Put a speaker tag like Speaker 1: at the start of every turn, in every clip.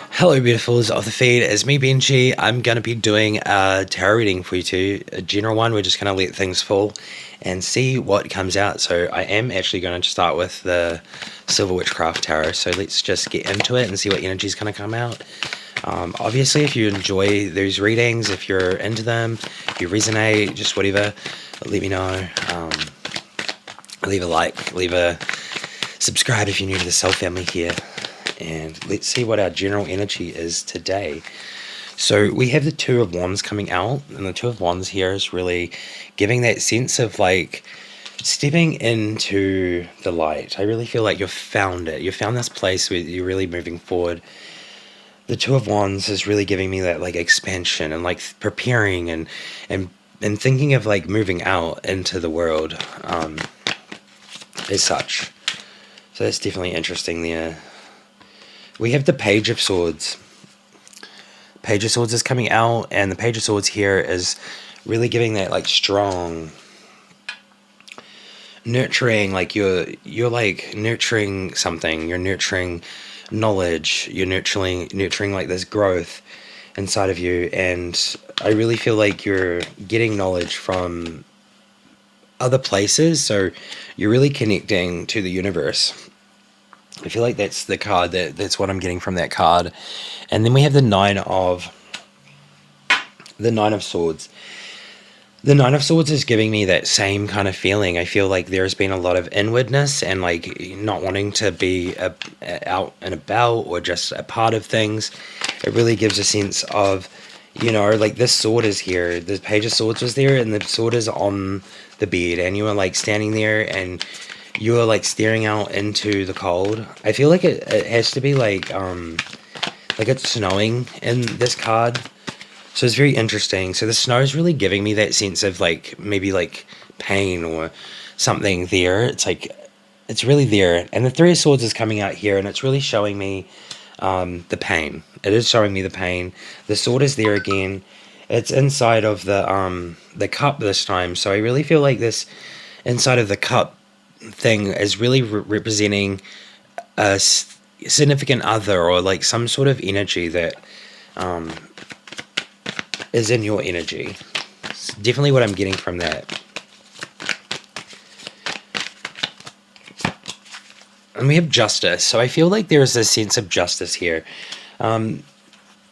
Speaker 1: Hello, beautifuls of the feed. It's me, Benji. I'm going to be doing a tarot reading for you two, a general one. We're just going to let things fall and see what comes out. So I am actually going to start with the Silver Witchcraft Tarot. So let's just get into it and see what energy is going to come out. Obviously, if you enjoy those readings, if you're into them, if you resonate, just whatever, let me know. Leave a like, leave a subscribe if you're new to the Soul family here. And let's see what our general energy is today. So we have the Two of Wands coming out, and the Two of Wands here is really giving that sense of like stepping into the light. I really feel like you've found it. You found this place where you're really moving forward. The Two of Wands is really giving me that like expansion and like preparing and thinking of like moving out into the world as such. So that's definitely interesting there. We have the Page of Swords. Page of Swords is coming out, and the Page of Swords here is really giving that like strong nurturing, like you're like nurturing something, you're nurturing knowledge, you're nurturing like this growth inside of you, and I really feel like you're getting knowledge from other places, so you're really connecting to the universe. I feel like that's the card, that's what I'm getting from that card. And then we have the Nine of Swords. The Nine of Swords is giving me that same kind of feeling. I feel like there's been a lot of inwardness and like not wanting to be out and about or just a part of things. It really gives a sense of, you know, like this sword is here. The Page of Swords was there, and the sword is on the bed, and you are like standing there and you are like staring out into the cold. I feel like it has to be like it's snowing in this card. So it's very interesting. So the snow is really giving me that sense of like maybe like pain or something there. It's like it's really there. And the Three of Swords is coming out here, and it's really showing me the pain. It is showing me the pain. The sword is there again. It's inside of the cup this time. So I really feel like this inside of the cup thing is really representing a significant other, or like some sort of energy that is in your energy. It's definitely what I'm getting from that. And we have Justice. So I feel like there's a sense of justice here.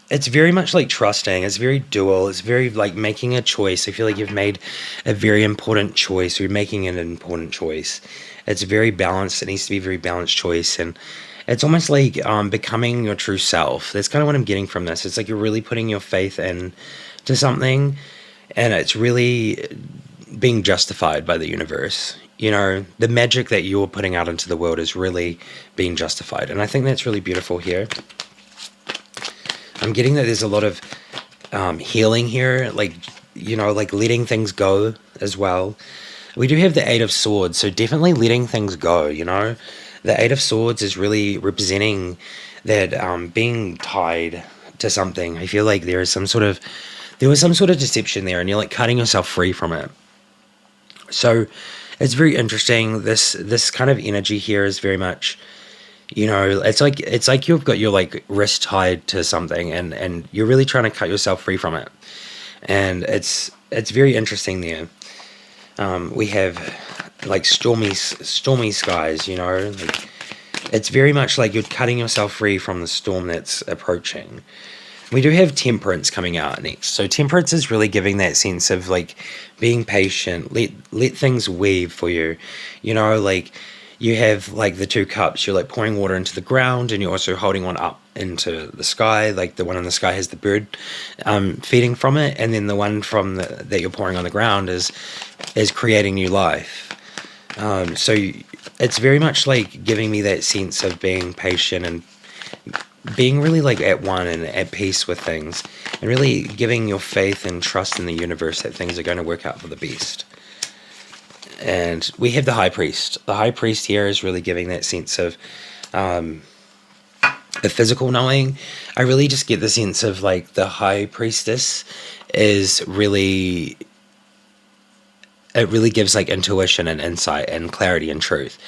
Speaker 1: It's very much like trusting. It's very dual. It's very like making a choice. I feel like you've made a very important choice. You're making an important choice. It's very balanced. It needs to be a very balanced choice. And it's almost like becoming your true self. That's kind of what I'm getting from this. It's like you're really putting your faith in to something, and it's really being justified by the universe. You know, the magic that you're putting out into the world is really being justified. And I think that's really beautiful here. I'm getting that there's a lot of healing here, like, you know, like letting things go as well. We do have the Eight of Swords, so definitely letting things go, you know. The Eight of Swords is really representing that being tied to something. I feel like there was some sort of deception there, and you're like cutting yourself free from it. So it's very interesting. This kind of energy here is very much, you know, it's like you've got your like wrist tied to something, and you're really trying to cut yourself free from it. And it's very interesting there. We have like stormy skies, you know, like it's very much like you're cutting yourself free from the storm that's approaching. We do have Temperance coming out next. So Temperance is really giving that sense of like being patient, let things weave for you. You know, like you have like the two cups, you're like pouring water into the ground, and you're also holding one up into the sky. Like the one in the sky has the bird feeding from it, and then the one from that you're pouring on the ground is creating new life. So it's very much like giving me that sense of being patient and being really like at one and at peace with things, and really giving your faith and trust in the universe that things are going to work out for the best. And we have the High Priest. The High Priest here is really giving that sense of a physical knowing. I really just get the sense of like the High Priestess is really, it really gives like intuition and insight and clarity and truth.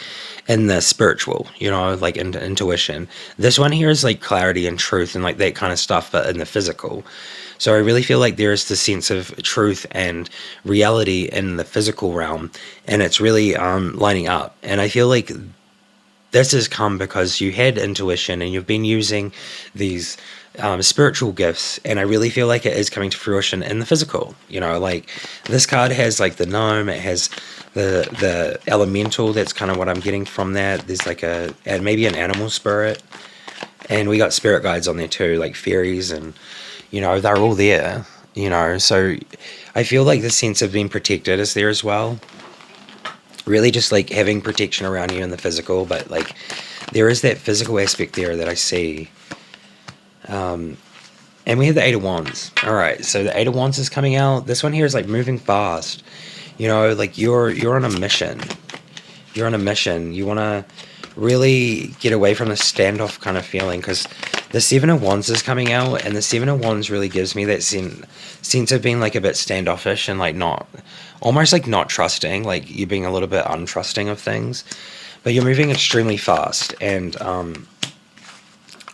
Speaker 1: in the spiritual, like intuition. This one here is like clarity and truth and like that kind of stuff, but in the physical. So I really feel like there is this sense of truth and reality in the physical realm, and it's really lining up. And I feel like this has come because you had intuition and you've been using these spiritual gifts, and I really feel like it is coming to fruition in the physical. Like this card has like the gnome, it has the elemental. That's kind of what I'm getting from that. There's like and maybe an animal spirit, and we got spirit guides on there too, like fairies, and they're all there. So I feel like the sense of being protected is there as well. Really just like having protection around you in the physical, but like there is that physical aspect there that I see. And we have the Eight of Wands. All right, so the Eight of Wands is coming out. This one here is like moving fast. Like you're on a mission. You're on a mission. You want to really get away from the standoff kind of feeling, because the Seven of Wands is coming out, and the Seven of Wands really gives me that sense of being like a bit standoffish and like not, almost like not trusting, like you being a little bit untrusting of things. But you're moving extremely fast, and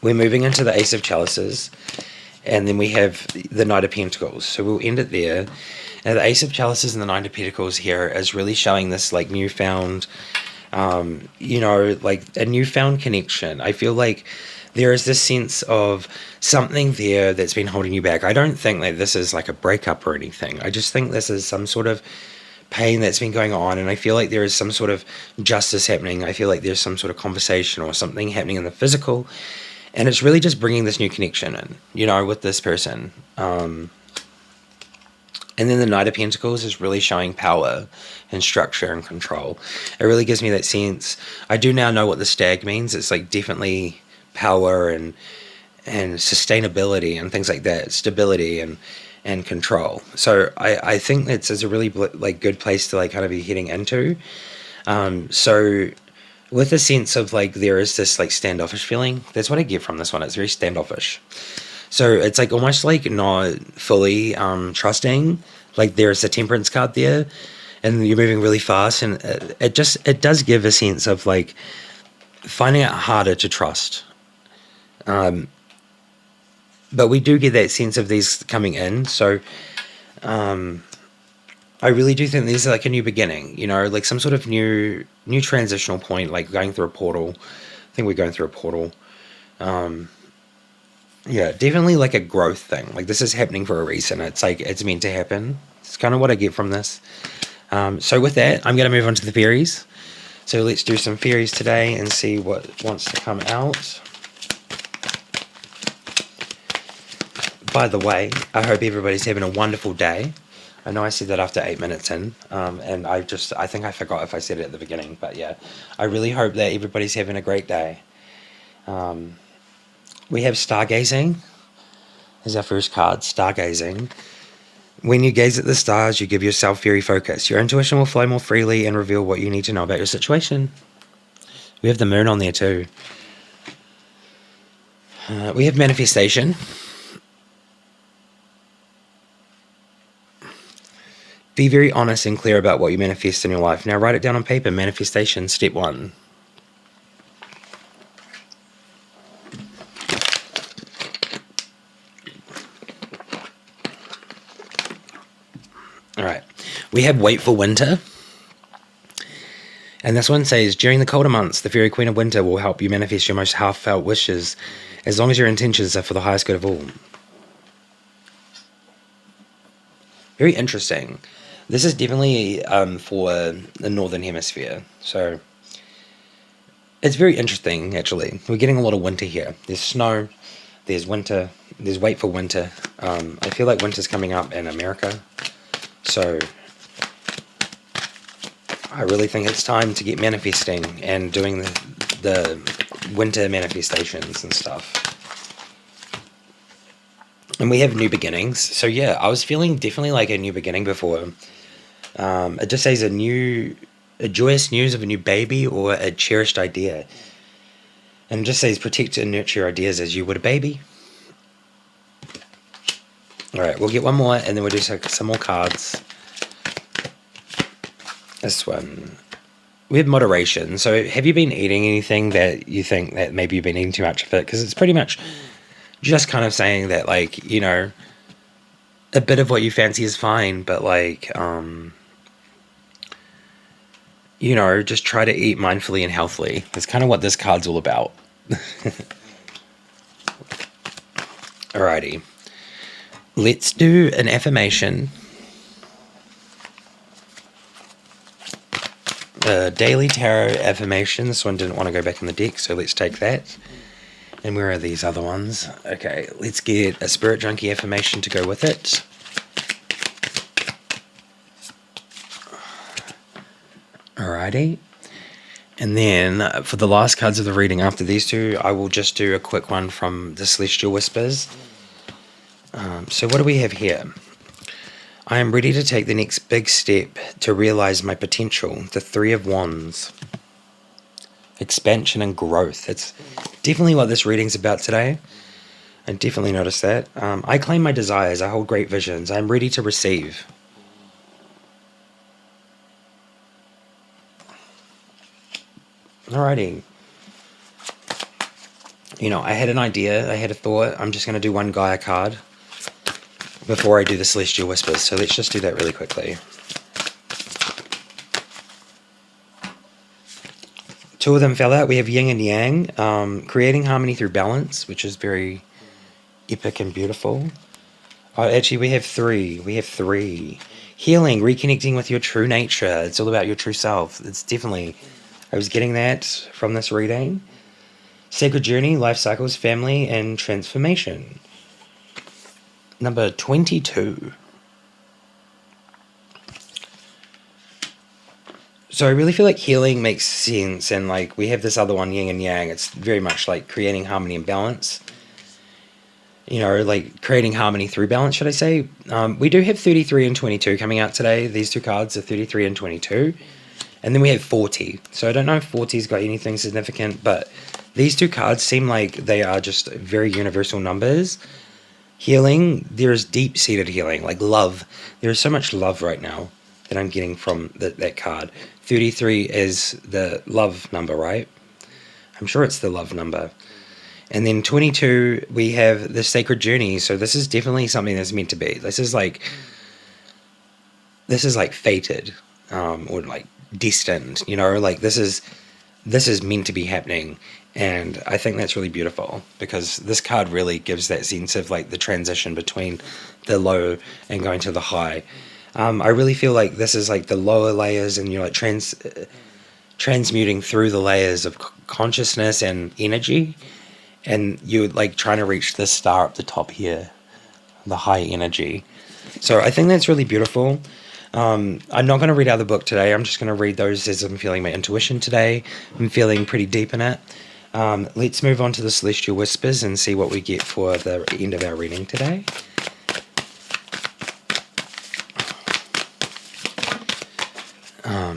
Speaker 1: we're moving into the Ace of Chalices, and then we have the Knight of Pentacles. So we'll end it there. Now the Ace of Chalices and the Knight of Pentacles here is really showing this like newfound, like a newfound connection. I feel like there is this sense of something there that's been holding you back. I don't think that this is like a breakup or anything. I just think this is some sort of pain that's been going on, and I feel like there is some sort of justice happening. I feel like there's some sort of conversation or something happening in the physical, and it's really just bringing this new connection in, with this person. And then the Knight of Pentacles is really showing power and structure and control. It really gives me that sense. I do now know what the stag means. It's like definitely power and sustainability and things like that, stability and control. So I think it's a really like good place to like kind of be heading into. So with a sense of like there is this like standoffish feeling. That's what I get from this one. It's very standoffish. So it's like almost like not fully trusting. Like there's a Temperance card there, and you're moving really fast, and it does give a sense of like finding it harder to trust. But we do get that sense of these coming in. So I really do think these are like a new beginning. Like some sort of new transitional point, like going through a portal. I think we're going through a portal. Yeah, definitely like a growth thing. Like this is happening for a reason. It's like it's meant to happen. It's kind of what I get from this. So with that, I'm going to move on to the fairies. So let's do some fairies today and see what wants to come out. By the way, I hope everybody's having a wonderful day. I know I said that after 8 minutes in, and I think I forgot if I said it at the beginning, but yeah, I really hope that everybody's having a great day. We have stargazing as our first card, stargazing. When you gaze at the stars, you give yourself fairy focus. Your intuition will flow more freely and reveal what you need to know about your situation. We have the moon on there too. We have manifestation. Be very honest and clear about what you manifest in your life. Now write it down on paper. Manifestation, step 1. All right. We have wait for winter. And this one says, during the colder months, the fairy queen of winter will help you manifest your most heartfelt wishes, as long as your intentions are for the highest good of all. Very interesting. This is definitely for the northern hemisphere. So it's very interesting, actually. We're getting a lot of winter here. There's snow, there's winter, there's wait for winter. I feel like winter's coming up in America. So I really think it's time to get manifesting and doing the winter manifestations and stuff. And we have new beginnings. So yeah, I was feeling definitely like a new beginning before. It just says a joyous news of a new baby or a cherished idea. And it just says protect and nurture your ideas as you would a baby. Alright, we'll get one more and then we'll do some more cards. This one. we have moderation. So have you been eating anything that you think that maybe you've been eating too much of it? Because it's pretty much just kind of saying that, like, you know, a bit of what you fancy is fine, but like, you know, just try to eat mindfully and healthily. That's kind of what this card's all about. Alrighty. Let's do an affirmation. Daily tarot affirmation. This one didn't want to go back in the deck, so let's take that. And where are these other ones? Okay, let's get a Spirit Junkie affirmation to go with it. Alrighty. And then for the last cards of the reading after these two, I will just do a quick one from the Celestial Whispers. So what do we have here? I am ready to take the next big step to realize my potential. The Three of Wands. Expansion and growth. That's definitely what this reading's about today. I definitely noticed that. I claim my desires. I hold great visions. I'm ready to receive. Alrighty. You know, I had an idea. I had a thought. I'm just going to do one Gaia card before I do the Celestial Whispers. So let's just do that really quickly. Two of them fell out. We have Yin and Yang, creating harmony through balance, which is very epic and beautiful. Oh, actually, we have three. We have three. Healing, reconnecting with your true nature. It's all about your true self. It's definitely, I was getting that from this reading. Sacred journey, life cycles, family, and transformation. Number 22. So I really feel like healing makes sense, and like we have this other one, Yin and Yang. It's very much like creating harmony and balance. You know, like creating harmony through balance, should I say. We do have 33 and 22 coming out today. These two cards are 33 and 22. And then we have 40. So I don't know if 40's got anything significant, but these two cards seem like they are just very universal numbers. Healing, there's deep-seated healing, like love. There's so much love right now that I'm getting from that card. 33 is the love number, right? I'm sure it's the love number. And then 22, we have the sacred journey. So this is definitely something that's meant to be. This is like fated, or like destined, you know, like this is meant to be happening. And I think that's really beautiful, because this card really gives that sense of like the transition between the low and going to the high. I really feel like this is like the lower layers, and you're like transmuting through the layers of consciousness and energy, and you're like trying to reach this star up the top here, the high energy. So I think that's really beautiful. I'm not going to read out the book today. I'm just going to read those as I'm feeling my intuition today. I'm feeling pretty deep in it. Let's move on to the Celestial Whispers and see what we get for the end of our reading today.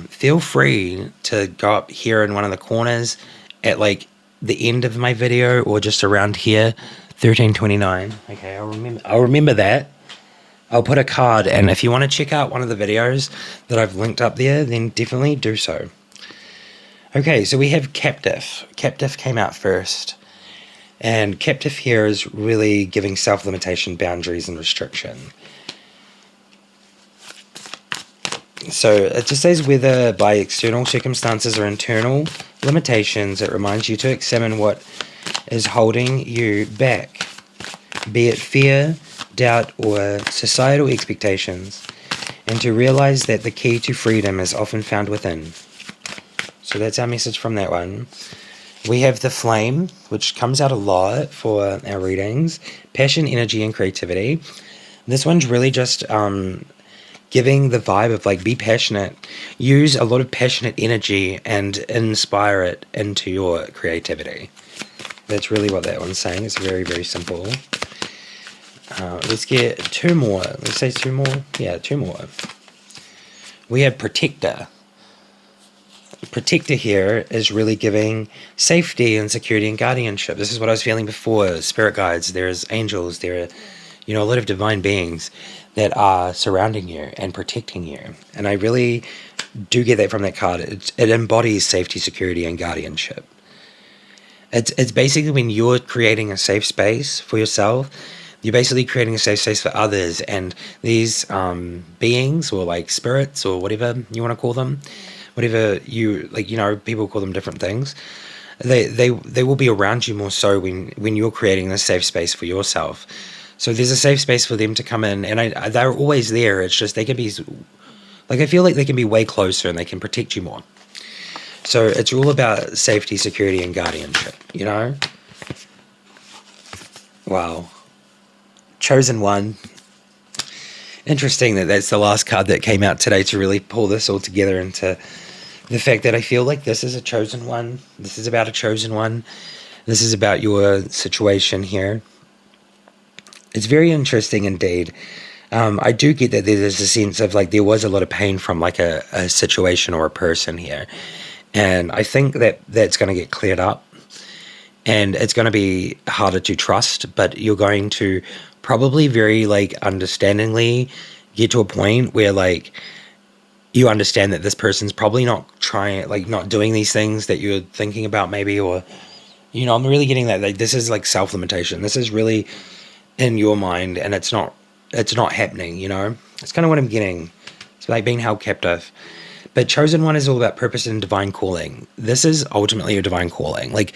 Speaker 1: Feel free to go up here in one of the corners at like the end of my video, or just around here, 1329. Okay, I'll remember that. I'll put a card, and if you want to check out one of the videos that I've linked up there, then definitely do so. Okay, so we have Captive. Captive came out first. And Captive here is really giving self-limitation, boundaries, and restriction. So it just says, whether by external circumstances or internal limitations, it reminds you to examine what is holding you back, be it fear, doubt, or societal expectations, and to realize that the key to freedom is often found within. So that's our message from that one. We have the Flame, which comes out a lot for our readings. Passion, energy, and creativity. This one's really just giving the vibe of like, be passionate. Use a lot of passionate energy and inspire it into your creativity. That's really what that one's saying. It's very, very simple. Let's get two more. Let's say two more. Yeah, two more. We have Protector. Protector here is really giving safety and security and guardianship. This is what I was feeling before. Spirit guides, there's angels, there are, you know, a lot of divine beings that are surrounding you and protecting you. And I really do get that from that card. It embodies safety, security, and guardianship. It's basically when you're creating a safe space for yourself, you're basically creating a safe space for others, and these beings or like spirits or whatever you want to call them, whatever you like, people call them different things. They will be around you more so when you're creating a safe space for yourself. So there's a safe space for them to come in, and they're always there. It's just they can be like, I feel like they can be way closer and they can protect you more. So it's all about safety, security, and guardianship, Wow. Chosen One. Interesting that that's the last card that came out today to really pull this all together into the fact that I feel like this is a chosen one. This is about a chosen one. This is about your situation here. It's very interesting indeed. I do get that there's a sense of like there was a lot of pain from like a situation or a person here. And I think that that's going to get cleared up. And it's going to be harder to trust, but you're going to probably very like understandingly get to a point where like you understand that this person's probably not trying, like not doing these things that you're thinking about maybe, or, I'm really getting that like this is like self-limitation. This is really in your mind and it's not happening, It's kind of what I'm getting. It's like being held captive. But Chosen One is all about purpose and divine calling. This is ultimately your divine calling. Like,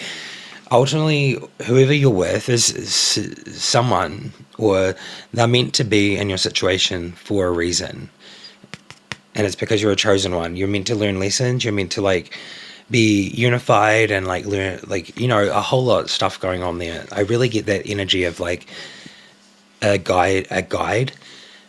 Speaker 1: ultimately, whoever you're with is someone, or they're meant to be in your situation for a reason. And it's because you're a chosen one. You're meant to learn lessons. You're meant to, like, be unified and, like, learn, like, a whole lot of stuff going on there. I really get that energy of, like, a guide.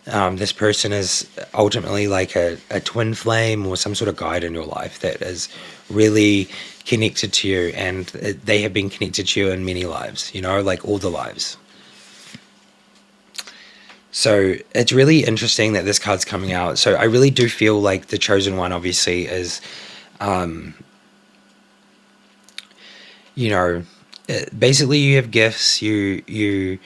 Speaker 1: This person is ultimately like a twin flame or some sort of guide in your life that is really connected to you, and they have been connected to you in many lives, like all the lives. So it's really interesting that this card's coming out. So I really do feel like the chosen one obviously is, basically you have gifts, you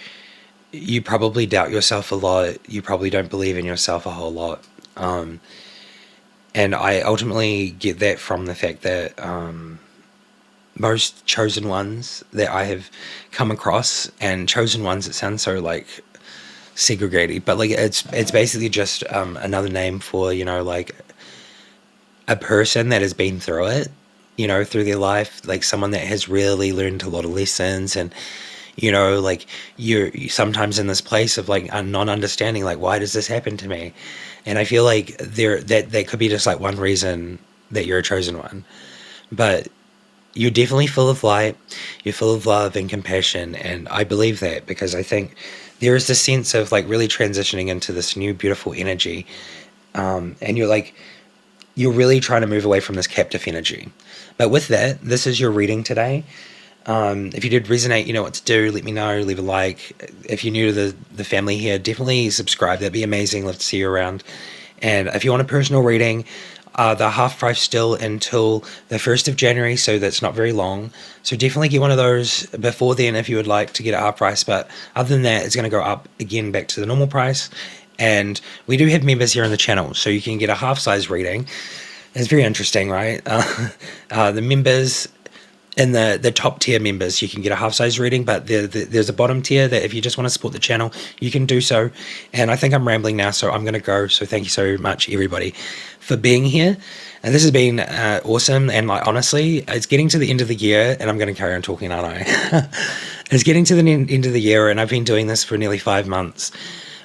Speaker 1: probably doubt yourself a lot. You probably don't believe in yourself a whole lot. And I ultimately get that from the fact that most chosen ones that I have come across, and chosen ones, it sounds so like segregated, but like it's basically just another name for, like a person that has been through it, through their life, like someone that has really learned a lot of lessons. And like you're sometimes in this place of like not understanding, like, why does this happen to me? And I feel like that could be just like one reason that you're a chosen one. But you're definitely full of light, you're full of love and compassion, and I believe that because I think there is this sense of like really transitioning into this new beautiful energy, and you're really trying to move away from this captive energy. But with that, this is your reading today. If you did resonate, you know what to do. Let me know. Leave a like. If you're new to the family here, definitely subscribe. That'd be amazing. Love to see you around. And if you want a personal reading, the half price still until the 1st of January, so that's not very long. So definitely get one of those before then if you would like to get a half price. But other than that, it's going to go up again back to the normal price. And we do have members here on the channel, so you can get a half size reading. It's very interesting, right? The members in the top tier members, you can get a half size reading, but there's a bottom tier that if you just want to support the channel, you can do so. And I think I'm rambling now, so I'm going to go. So thank you so much, everybody, for being here. And this has been awesome. And like, honestly, it's getting to the end of the year, and I'm going to carry on talking, aren't I? It's getting to the end of the year, and I've been doing this for nearly 5 months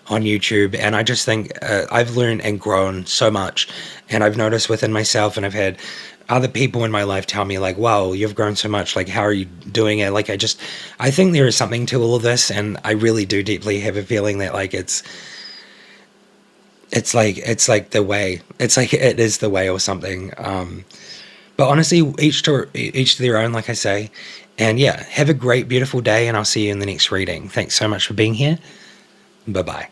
Speaker 1: on YouTube, and I just think I've learned and grown so much, and I've noticed within myself, and I've had other people in my life tell me like, wow, you've grown so much, like, how are you doing it? Like, I think there is something to all of this, and I really do deeply have a feeling that like it's like the way, it's like it is the way or something. But honestly, each to their own, like I say. And yeah, have a great beautiful day, and I'll see you in the next reading. Thanks so much for being here. Bye bye.